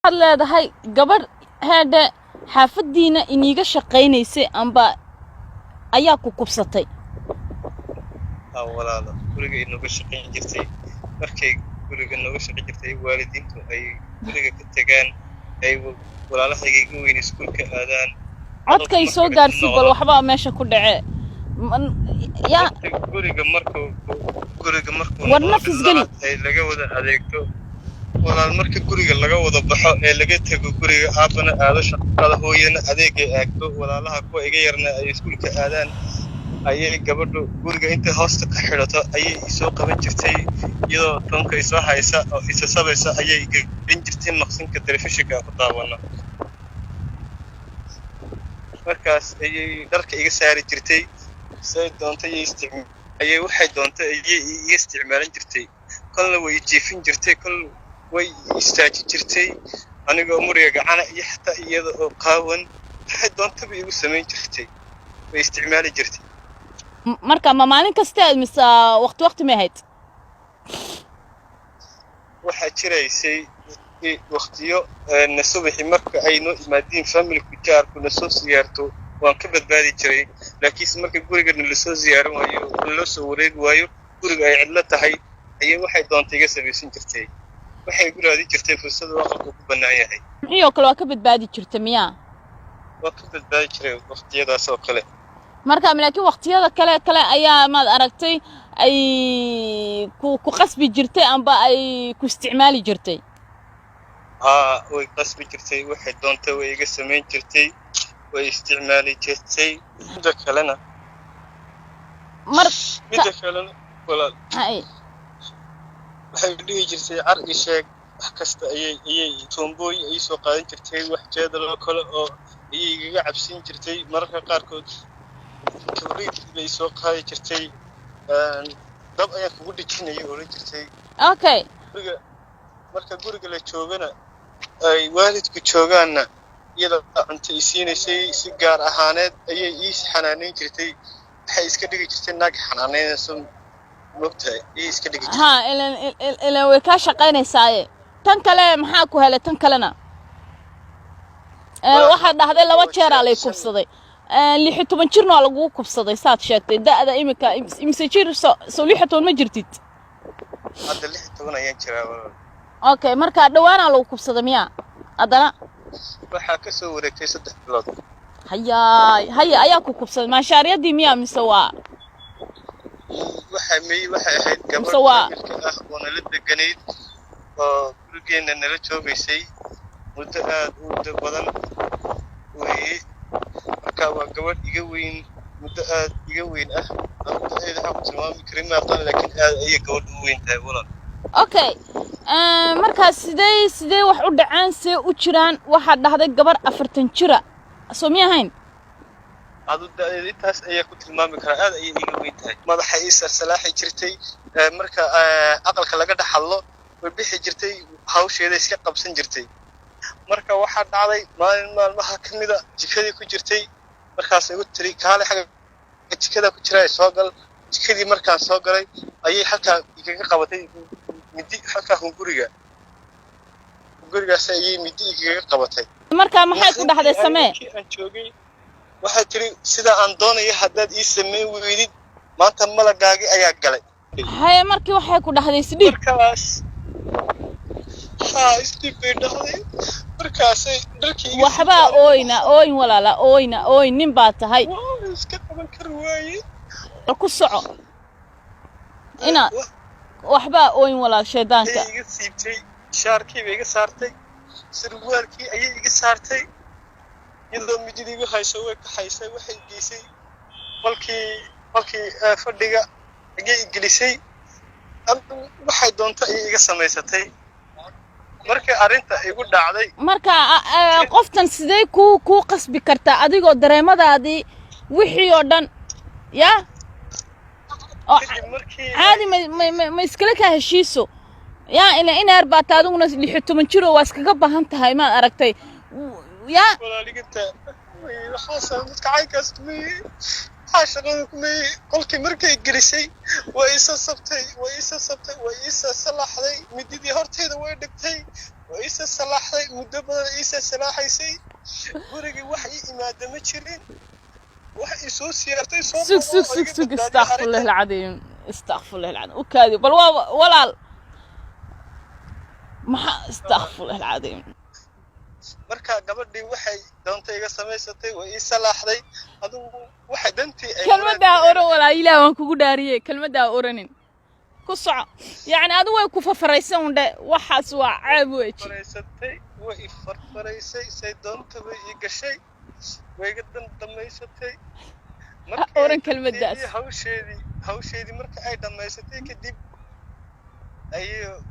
هذا هاي قبر هذا حافظينا إني جا شقينيسي أنبا أياكو كبسطي ولا لا guriga inooga shaqeyn jirtay markay guriga inooga shaqeyn jirtay waalidiintu ay guriga ka tagaan ay walaalahayga igu weyn iskuulka aadaan codkay soo gaarsi bal waxba meesha ku dhacay ya guriga markuu warna fisgali ay laga wada adeegto walaal marka guriga laga wada baxo ee laga tago guriga aabana aado shaqada hooyana adeegay aagto walaalaha kuwa iga yarna ay iskuulka aadaan ayay gabadhu guriga inta hoosta ka xidhato ayay soo qaban jirtay iyadoo toonka soo haysa oo isa sabaysa ayay gelin jirtay maqsinka telefishinka ku daawano markaas ayay dharka iga saari jirtay say doontay ayay waxay doontay ayay iga isticmaalan jirtay kolna way jiifin jirtay kol way istaaji jirtay anigoo muriga gacana iyo xataa iyada oo qaawan waxay doontay igu sameyn jirtay way isticmaali jirtay marka ma maalin kasta mise waqti ma ahayd waxa jiraysay waqtiyo subaxii marka ay noo imaadeen family-ku jaarku na soo siyaarto waan ka badbaadi jiray laakiin marka guriga la soo ziyaaran waayo loo soo wareeg waayo guriga ay cidla tahay ayay waxay doontay iga samaysan jirtay waxay guraadi jirtay fursad waqti ku banaan yahay iyo kale waa ka badbaadi jirtay miyaa waa ka badbaadi jiray waqtiyadaas oo kale marka laakiin waqtiyada kale ayaa maad aragtay ay ku qasbi jirtay amba ay ku isticmaali jirtay way qasbi jirtay waxay doontay way iga sameyn jirtay way isticmaali jirtay midda kalena walaal waxay dhigi jirtay car i sheeg wax kasta ayay tombooy ay soo qaadan jirtay wax jeeda loo kale oo ayay iga cabsin jirtay mararka qaarkood كبريت بيسوق هاي جرتي دب أيام كودي كنا يقولون جرتي أوكي مركا جورج اللي تشوفنا أي والد كتشوفنا يلا أنت يسين شيء سجار أهانات أي حنانين جرتي حيس كده جرتي ناق حنانين سم وقتها كده جرتي ها إلى وكاش قيني ساي تنكلم محاكو هلا تنكلنا واحد هذا لو تشير عليكم صدي اللي حتى بنشرنا على جوكم صدي سات شاتي ده إمك إمسجير سولي حتى ما جرتيت هذا اللي حتى أنا ينشر أوكي مركا دوان على جوكم صدي ميا أدنى وحكي سووري كيس الدخلات هيا أياكو كوبصدي ما شارية دي ميا مسوا waxay ahayd gabadh وانا لدى جنيد وكلنا نرجو بيسي مدة بدن marka waa gabadh iga weyn muddo aad iga weyn ah muddadeeda waxa ku tilmaami karin ma aqaan laakiin aad ay gabadh u weyn tahay walaal okay marka sidee wax u dhacaan see u jiraan waxa dhahday gabar 40 jira soo miyahayn adu daaditaas ayaa ku tilmaami kara aad ay iga weyn tahay madaxa ii sarsalaaxay jirtay marka aqalka laga dhaxalo way bixi jirtay hawsheeda iska qabsan jirtay marka waxa dhacday maalmaha kamida jikadii ku jirtay markaas ay u tiri kaale xaga jikada ku jiray soo gal jikadii markaan soo galay ayay halka iga qabatay midi halka gurigaas ayay midi iga qabatay marka maxay ku dhaxday samee aan joogay waxa tiri sida aan doonayo haddaad ii sameey weydid maanta malagaagi ayaa galay hay markii waxay ku dhaxday sidii markaas istii bay dhaxday markaasay dharkii waxba ooyin walaala ooyin nin baa tahay iska qaban kar waaye ku soco ina waxba ooyin walaal sheedaanka iga siibtay shaarkii bay iga saartay sirwaalkii ayay iga saartay iyadoo mididii iga hayso way ka haysay waxay geysay balkii fadhiga ayay gelisay waxay doontay ayay iga samaysatay marka arinta igu dhacday marka qoftan sidee ku qasbi kartaa adigoo dareemadaadii wixii oo dhan ya caadi ma iskala ka heshiiso ya in arbaata adiguna 16 jiro waa iskaga baahan tahay ma aragtay ya walaaligta way waxaas dadka caykaas shaqada kumay qolkii markay gelisay way isa sabtay way isa salaxday mididii horteeda way dhigtay way isa salaxday muddo badan isa salaaxaysay gurigii wax ii imaada ma jirin wax ii soo siyaartay soo سك استغفر الله العظيم استغفر الله العظيم وكادي بل ولا ما استغفر الله العظيم marka gabadhii waxay doontay iga samaysatay way ii salaaxday adigu waxay dantii ay كلمة أورن ولا إله وان كوجو داريه كلمة أورنين كسر يعني هذا هو كوفا فريسون ده وحاس وعاب وجه فريستي way farfaraysay say doonta way iga shay way gadan damaysatay أورن كلمة داس hawsheedii marka ay damaysatay kadib ayo